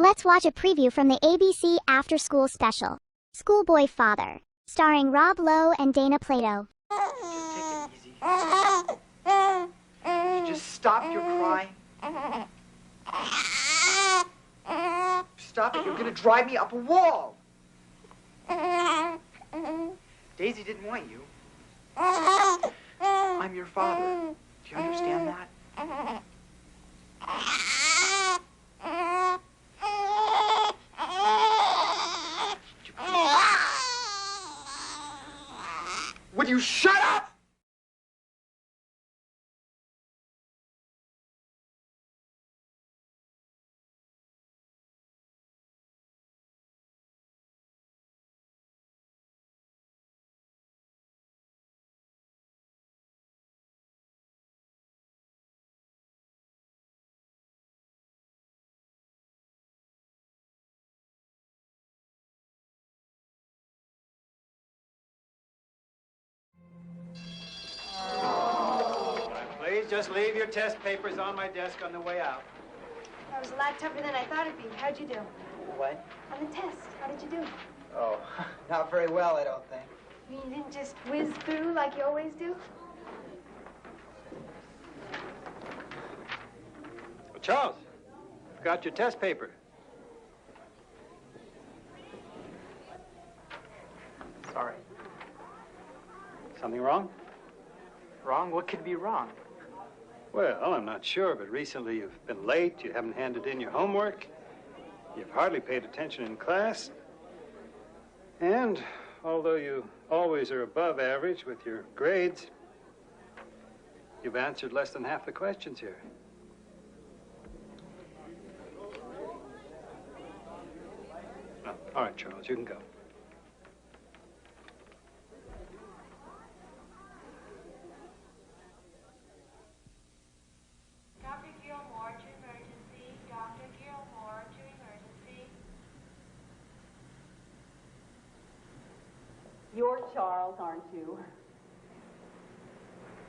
Let's watch a preview from the ABC Afterschool special, Schoolboy Father, starring Lowe and Dana Plato. Just take it easy. You just stop your crying. Stop it, you're gonna drive me up a wall. Daisy didn't want you. I'm your father. Do you understand that? Would you shut up? Please just leave your test papers on my desk on the way out. That was a lot tougher than I thought it'd be. How'd you do? What? On the test. How did you do? Oh, not very well, I don't think. You didn't just whiz through like you always do? Well, Charles, I've got your test paper. Sorry. Something wrong? Wrong? What could be wrong? Well, I'm not sure, but recently you've been late, you haven't handed in your homework, you've hardly paid attention in class, and although you always are above average with your grades, you've answered less than half the questions here. Oh, all right, Charles, you can go. You're Charles, aren't you?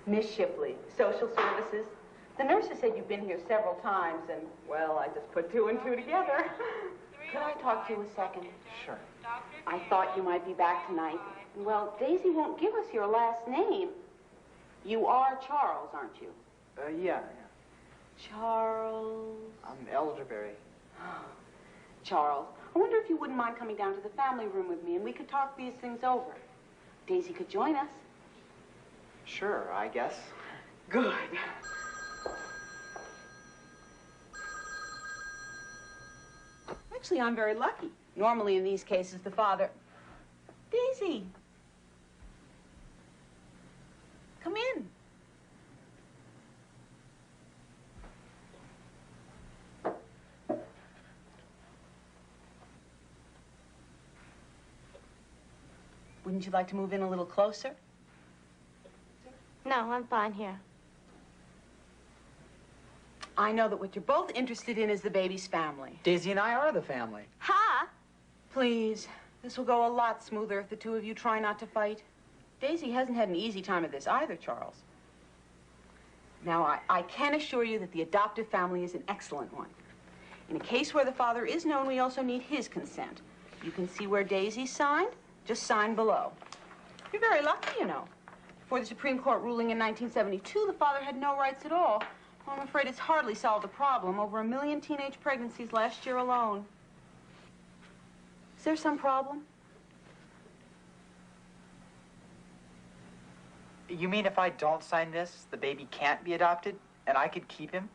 Miss Shipley, Social Services. The nurses said you've been here several times, and, well, I just put two and two together. Could I talk to you a second? Sure. I thought you might be back tonight. Well, Daisy won't give us your last name. You are Charles, aren't you? Yeah. Charles... I'm elderberry. Charles, I wonder if you wouldn't mind coming down to the family room with me and we could talk these things over. Daisy could join us. Sure, I guess. Good. Actually, I'm very lucky. Normally, in these cases, the father... Daisy! Come in. Wouldn't you like to move in a little closer? No, I'm fine here. I know that what you're both interested in is the baby's family. Daisy and I are the family. Ha! Please, this will go a lot smoother if the two of you try not to fight. Daisy hasn't had an easy time of this either, Charles. Now, I can assure you that the adoptive family is an excellent one. In a case where the father is known, we also need his consent. You can see where Daisy signed. Just sign below. You're very lucky, you know. Before the Supreme Court ruling in 1972, the father had no rights at all. Well, I'm afraid it's hardly solved the problem. Over 1 million teenage pregnancies last year alone. Is there some problem? You mean if I don't sign this, the baby can't be adopted, and I could keep him?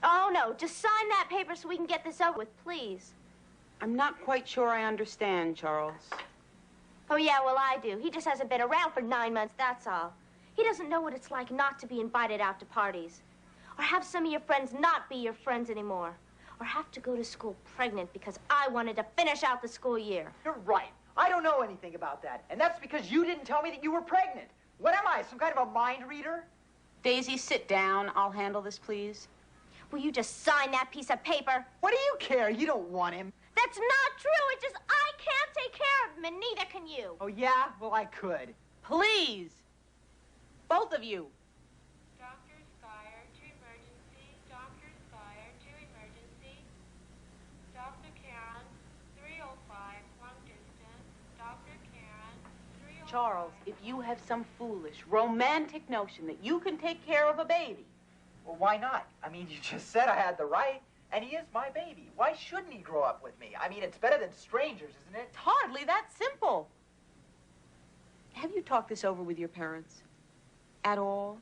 Oh, no. Just sign that paper so we can get this over with, please. I'm not quite sure I understand, Charles. Oh, yeah, well, I do. He just hasn't been around for 9 months, that's all. He doesn't know what it's like not to be invited out to parties. Or have some of your friends not be your friends anymore. Or have to go to school pregnant because I wanted to finish out the school year. You're right. I don't know anything about that. And that's because you didn't tell me that you were pregnant. What am I, some kind of a mind reader? Daisy, sit down. I'll handle this, please. Will you just sign that piece of paper? What do you care? You don't want him. That's not true. It's just I can't take care of him, and neither can you. Oh, yeah? Well, I could. Please. Both of you. Doctor's fire to emergency. Doctor's fire to emergency. Dr. Charles, if you have some foolish, romantic notion that you can take care of a baby. Well, why not? I mean, you just said I had the right, and he is my baby. Why shouldn't he grow up with me? I mean, it's better than strangers, isn't it? It's hardly that simple. Have you talked this over with your parents? At all?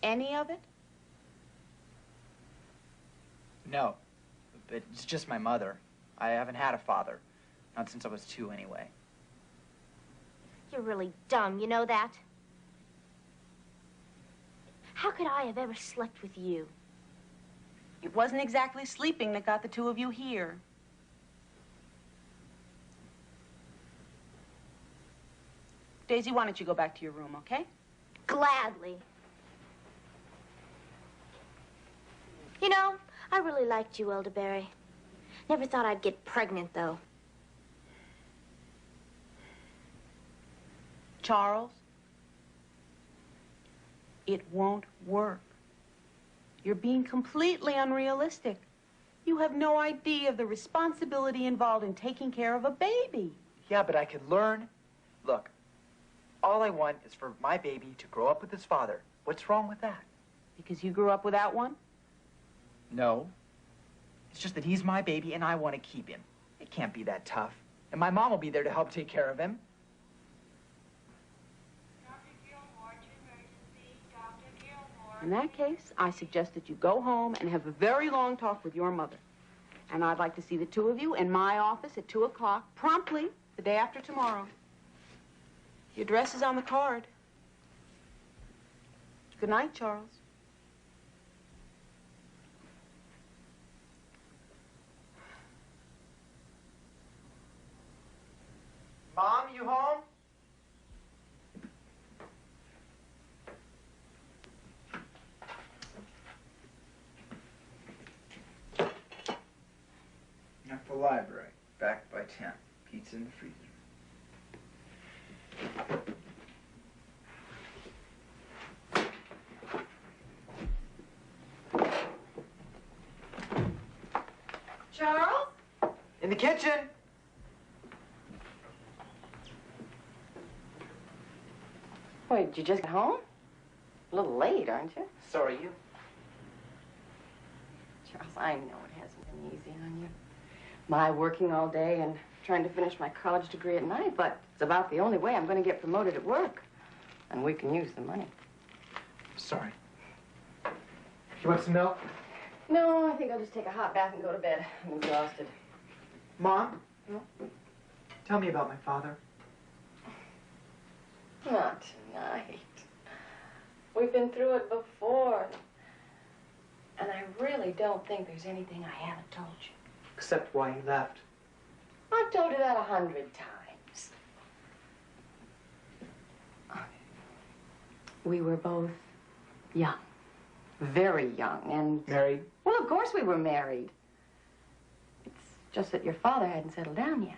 Any of it? No, but it's just my mother. I haven't had a father. Not since I was 2, anyway. You're really dumb, you know that? How could I have ever slept with you? It wasn't exactly sleeping that got the two of you here. Daisy, why don't you go back to your room, okay? Gladly. You know, I really liked you, Elderberry. Never thought I'd get pregnant, though. Charles, it won't work. You're being completely unrealistic. You have no idea of the responsibility involved in taking care of a baby. Yeah, but I could learn. Look, all I want is for my baby to grow up with his father. What's wrong with that? Because you grew up without one? No. It's just that he's my baby and I want to keep him. It can't be that tough. And my mom will be there to help take care of him. In that case, I suggest that you go home and have a very long talk with your mother. And I'd like to see the two of you in my office at 2 o'clock, promptly, the day after tomorrow. The address is on the card. Good night, Charles. Mom, you home? At the library, back by 10. Pizza in the freezer. Charles? In the kitchen. Wait, did you just get home? A little late, aren't you? So are you. Charles, I know it hasn't been easy on you. My working all day and trying to finish my college degree at night, but it's about the only way I'm going to get promoted at work. And we can use the money. Sorry. You want some milk? No, I think I'll just take a hot bath and go to bed. I'm exhausted. Mom? Tell me about my father. Not tonight. We've been through it before. And I really don't think there's anything I haven't told you. Except why he left. I've told you that 100 times. We were both young. Very young, and... Married? Well, of course we were married. It's just that your father hadn't settled down yet.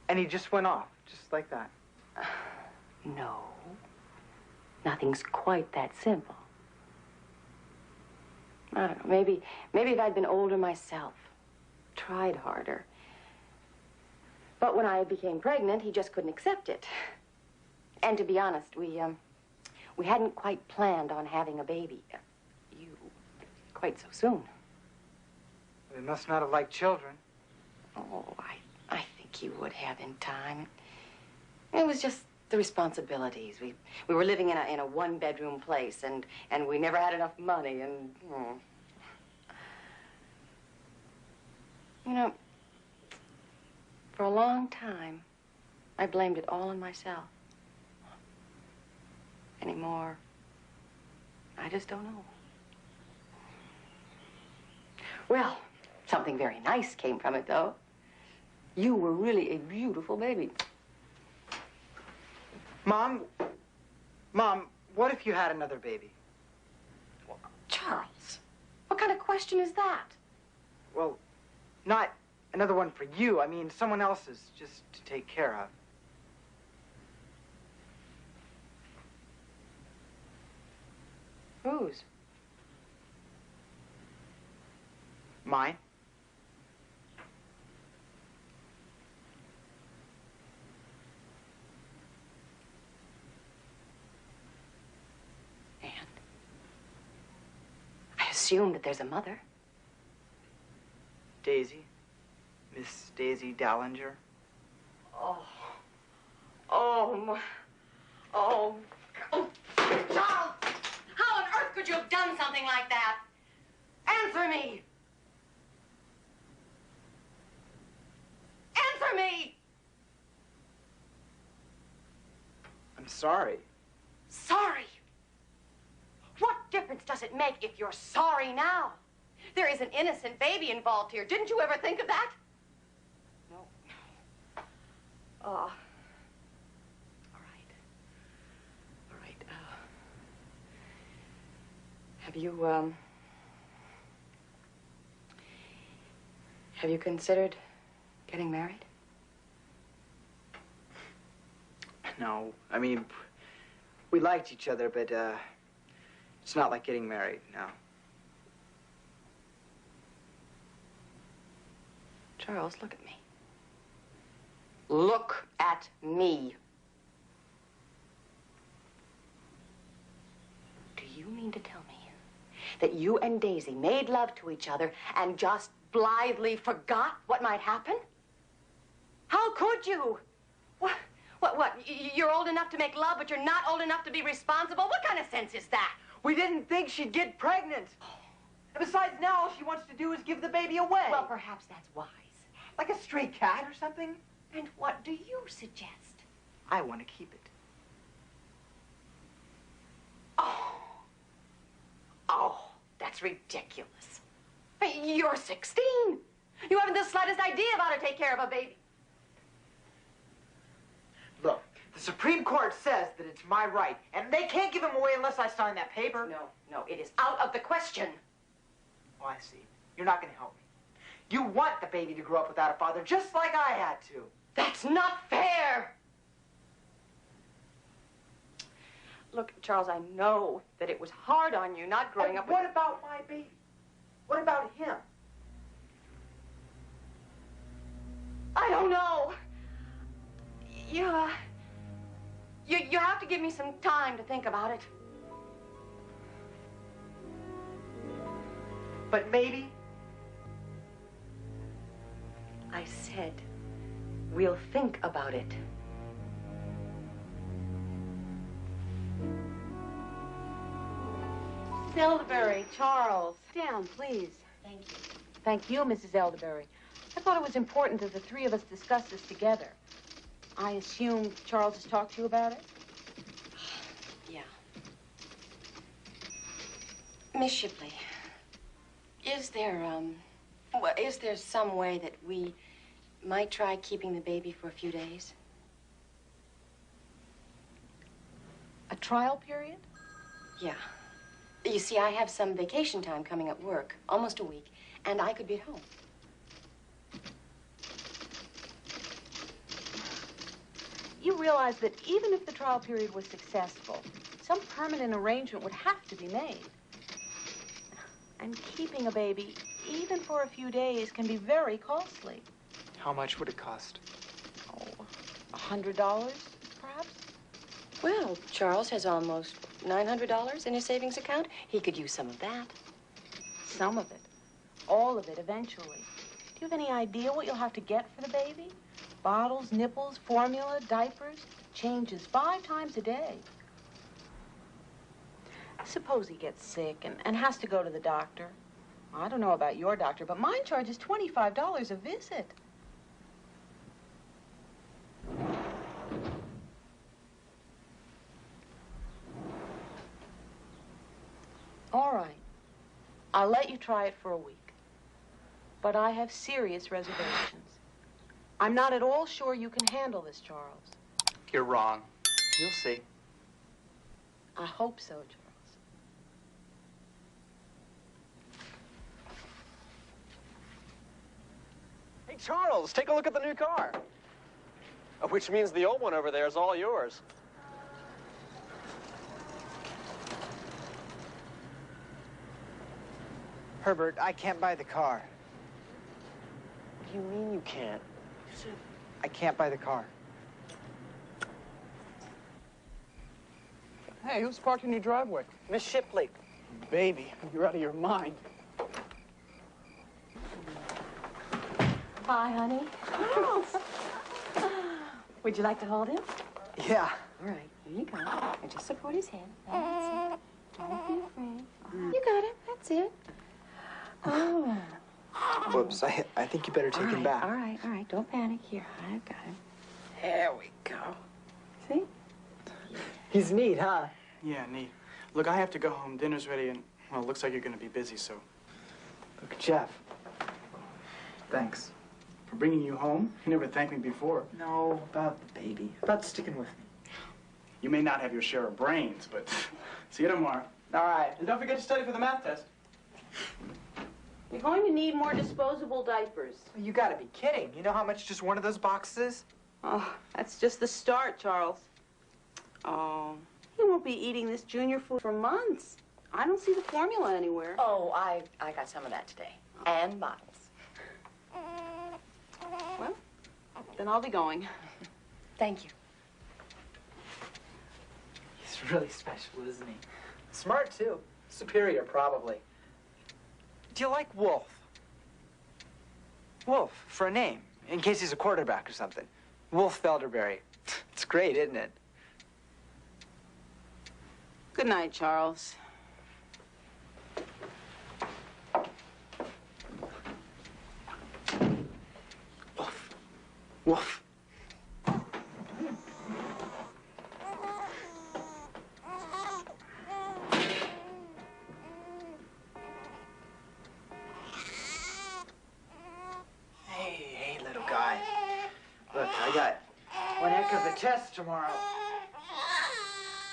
And he just went off, just like that. No. Nothing's quite that simple. I don't know, maybe if I'd been older myself, tried harder. But when I became pregnant, he just couldn't accept it. And to be honest, we hadn't quite planned on having a baby. You, quite so soon. They must not have liked children. Oh, I think he would have in time. It was just the responsibilities. We were living in a one-bedroom place, and we never had enough money, and... You know, for a long time, I blamed it all on myself. Anymore, I just don't know. Well, something very nice came from it, though. You were really a beautiful baby. Mom, what if you had another baby? Well, Charles, what kind of question is that? Well, not another one for you. I mean, someone else's, just to take care of. Whose? Mine. assume that there's a mother. Daisy. Miss Daisy Dallinger. Oh. Oh, oh. Charles! How on earth could you have done something like that? Answer me! Answer me! I'm sorry. Sorry? What difference does it make if you're sorry now? There is an innocent baby involved here. Didn't you ever think of that? No. Oh. All right. All right. Have you considered getting married? No, I mean, we liked each other, but it's not like getting married, no. Charles, look at me. Look at me. Do you mean to tell me that you and Daisy made love to each other and just blithely forgot what might happen? How could you? What? You're old enough to make love, but you're not old enough to be responsible? What kind of sense is that? We didn't think she'd get pregnant. And besides, now all she wants to do is give the baby away. Well, perhaps that's wise. Like a stray cat or something. And what do you suggest? I want to keep it. Oh, that's ridiculous. You're 16. You haven't the slightest idea of how to take care of a baby. Look, the Supreme Court says that it's my right, and they can't give him away unless I sign that paper. No, it is out of the question. Oh, I see. You're not going to help me. You want the baby to grow up without a father, just like I had to. That's not fair. Look, Charles, I know that it was hard on you not growing up with... What about my baby? What about him? I don't know. You have to give me some time to think about it. But maybe. I said, we'll think about it. Elderberry, Charles. Sit down, please. Thank you. Thank you, Mrs. Elderberry. I thought it was important that the three of us discuss this together. I assume Charles has talked to you about it? Yeah. Miss Shipley, is there some way that we might try keeping the baby for a few days? A trial period? Yeah. You see, I have some vacation time coming at work, almost a week, and I could be at home. You realize that even if the trial period was successful, some permanent arrangement would have to be made. And keeping a baby, even for a few days, can be very costly. How much would it cost? Oh, $100, perhaps? Well, Charles has almost $900 in his savings account. He could use some of that. Some of it. All of it, eventually. Do you have any idea what you'll have to get for the baby? Bottles, nipples, formula, diapers, changes 5 times a day. Suppose he gets sick and has to go to the doctor. I don't know about your doctor, but mine charges $25 a visit. All right. I'll let you try it for a week. But I have serious reservations. I'm not at all sure you can handle this, Charles. You're wrong. You'll see. I hope so, Charles. Hey, Charles, take a look at the new car. Which means the old one over there is all yours. Herbert, I can't buy the car. What do you mean you can't? I can't buy the car. Hey, who's parked in your driveway? Miss Shipley. Baby, you're out of your mind. Hi, honey. Charles. Would you like to hold him? Yeah. All right, here you go. And just support his head. That's it. Don't be afraid. You got it. That's it. Oh. Whoops, I think you better take him back. All right. Don't panic. Here, I've got him. There we go. See? He's neat, huh? Yeah, neat. Look, I have to go home. Dinner's ready, and, well, it looks like you're going to be busy, so... Look, Jeff. Thanks. For bringing you home? You never thanked me before. No, about the baby. About sticking with me. You may not have your share of brains, but see you tomorrow. All right. And don't forget to study for the math test. You're going to need more disposable diapers. You gotta be kidding. You know how much just one of those boxes is? Oh, that's just the start, Charles. Oh, he won't be eating this junior food for months. I don't see the formula anywhere. Oh, I got some of that today. And bottles. Well, then I'll be going. Thank you. He's really special, isn't he? Smart, too. Superior, probably. Do you like Wolf? Wolf, for a name, in case he's a quarterback or something. Wolf Felderberry. It's great, isn't it? Good night, Charles. Wolf. Wolf. Hey, little guy. Look, I got one heck of a test tomorrow.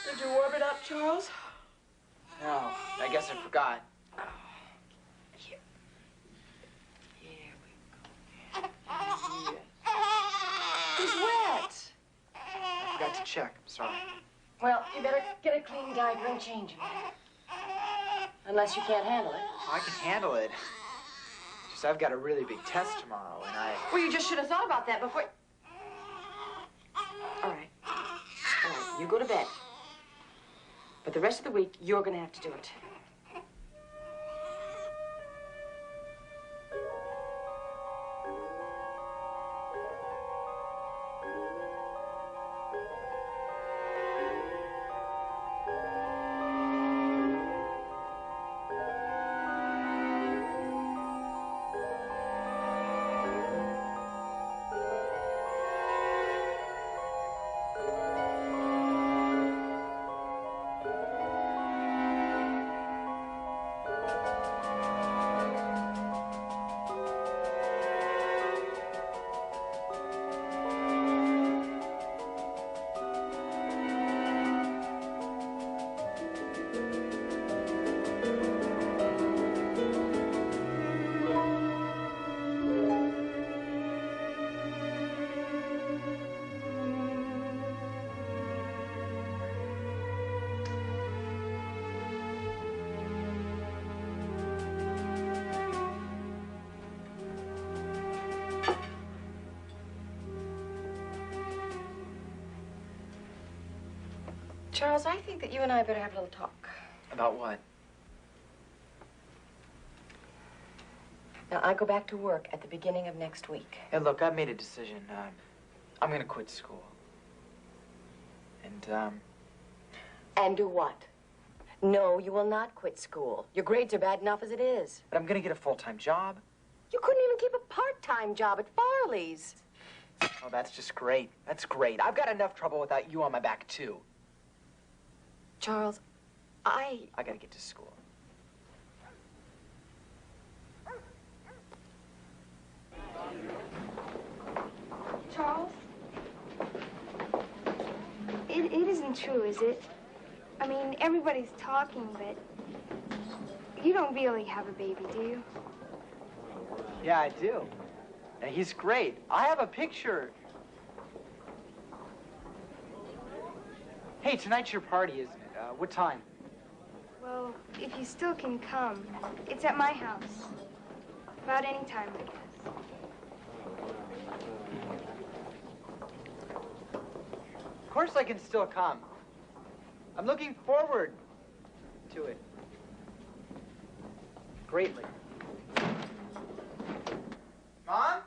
Did you warm it up, Charles? No, I guess I forgot. Here we go. He's wet. I forgot to check. Sorry. Well, you better get a clean diaper and change him. Unless you can't handle it. I can handle it. Just I've got a really big test tomorrow, and Well, you just should have thought about that before... All right, you go to bed. But the rest of the week, you're gonna have to do it. Charles, I think that you and I better have a little talk. About what? Now, I go back to work at the beginning of next week. Hey, look, I've made a decision. I'm gonna quit school. And do what? No, you will not quit school. Your grades are bad enough as it is. But I'm gonna get a full-time job. You couldn't even keep a part-time job at Farley's. Oh, that's just great. That's great. I've got enough trouble without you on my back, too. Charles, I gotta get to school. Charles? It isn't true, is it? I mean, everybody's talking, but you don't really have a baby, do you? Yeah, I do. And he's great. I have a picture. Hey, tonight's your party, isn't it? What time? Well, if you still can come, it's at my house. About any time, I guess. Of course I can still come. I'm looking forward to it. greatly. Mom?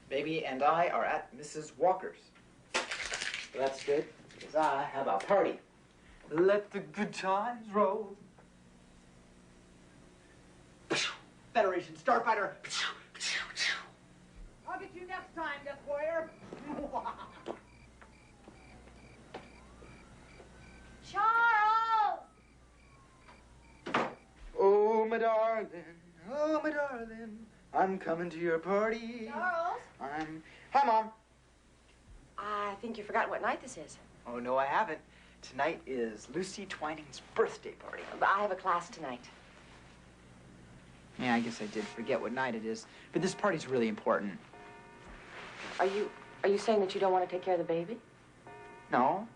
Baby and I are at Mrs. Walker's. Well, that's good, because I have a party. Let the good times roll. Federation Starfighter. I'll get you next time, Death Warrior. Charles! Oh, my darling. Oh, my darling. I'm coming to your party. Charles? Hi, Mom. I think you forgot what night this is. Oh, no, I haven't. Tonight is Lucy Twining's birthday party. But I have a class tonight. Yeah, I guess I did forget what night it is. But this party's really important. Are you saying that you don't want to take care of the baby? No.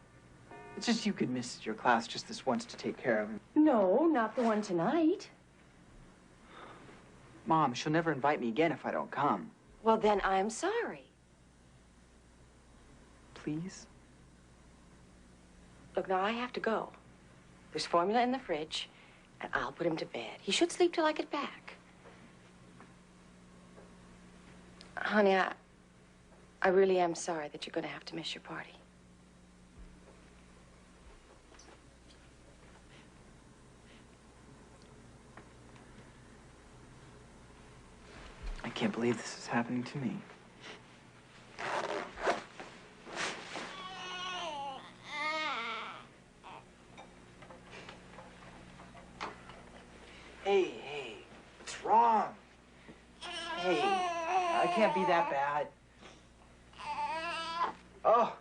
It's just you could miss your class just this once to take care of him. No, not the one tonight. Mom, she'll never invite me again if I don't come. Well, then I'm sorry. Please? Look, now I have to go. There's formula in the fridge, and I'll put him to bed. He should sleep till I get back. Honey, I really am sorry that you're going to have to miss your party. I can't believe this is happening to me. Hey, what's wrong? Hey, I can't be that bad. Oh,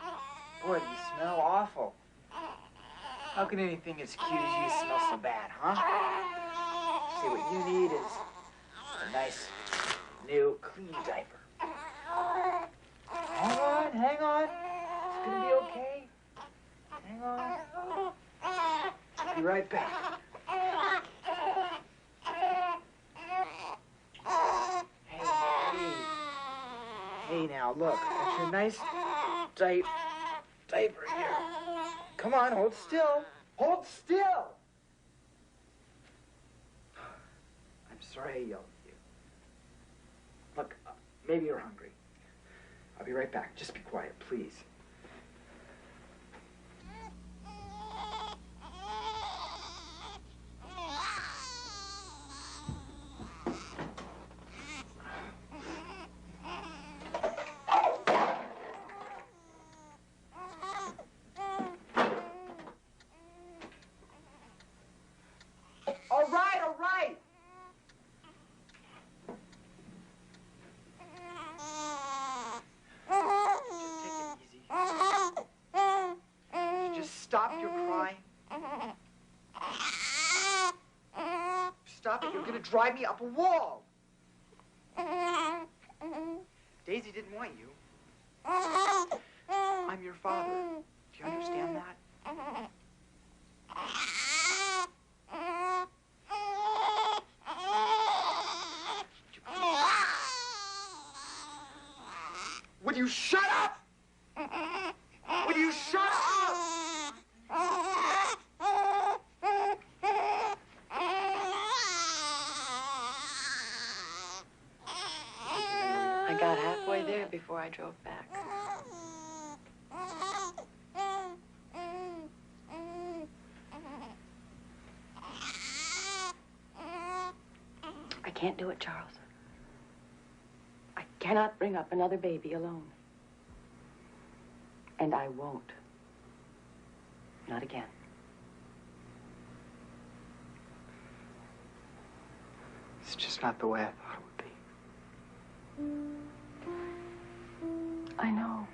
boy, do you smell awful. How can anything as cute as you smell so bad, huh? See, what you need is a nice, new, clean diaper. Hang on. It's gonna be okay. Hang on. I'll be right back. Hey now, look. That's your nice diaper here. Come on, hold still. Hold still! I'm sorry I yelled at you. Look, maybe you're hungry. I'll be right back. Just be quiet, please. All right. Just take it easy. You just stop your crying. Stop it. You're going to drive me up a wall. Daisy didn't want you. I'm your father. Do you understand that? Would you shut up? Would you shut up? I got halfway there before I drove back. I can't do it, Charles. I cannot bring up another baby alone. And I won't. Not again. It's just not the way I thought it would be. I know.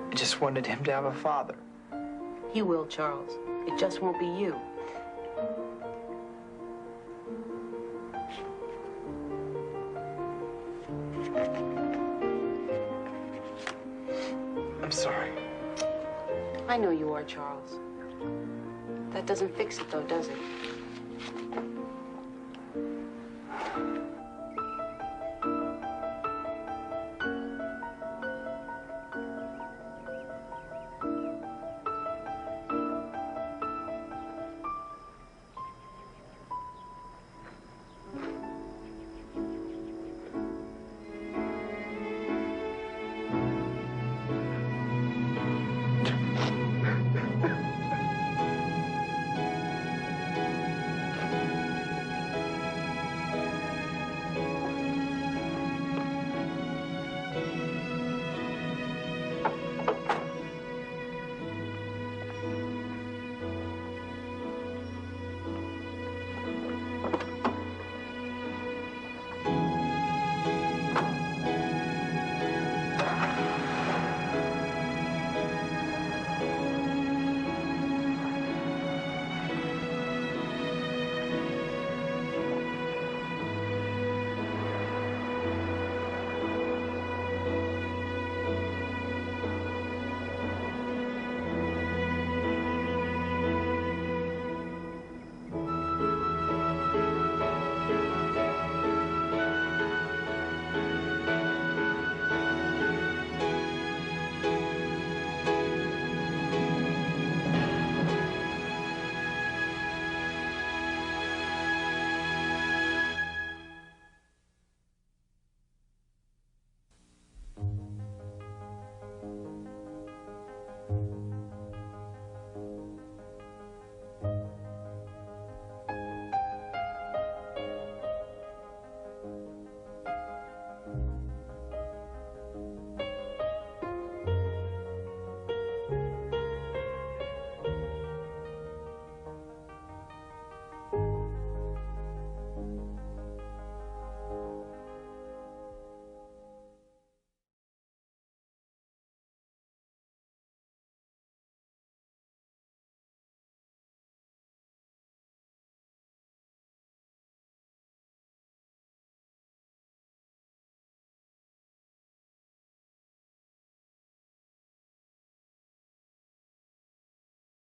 I just wanted him to have a father. He will, Charles. It just won't be you. I'm sorry. I know you are, Charles. That doesn't fix it, though, does it?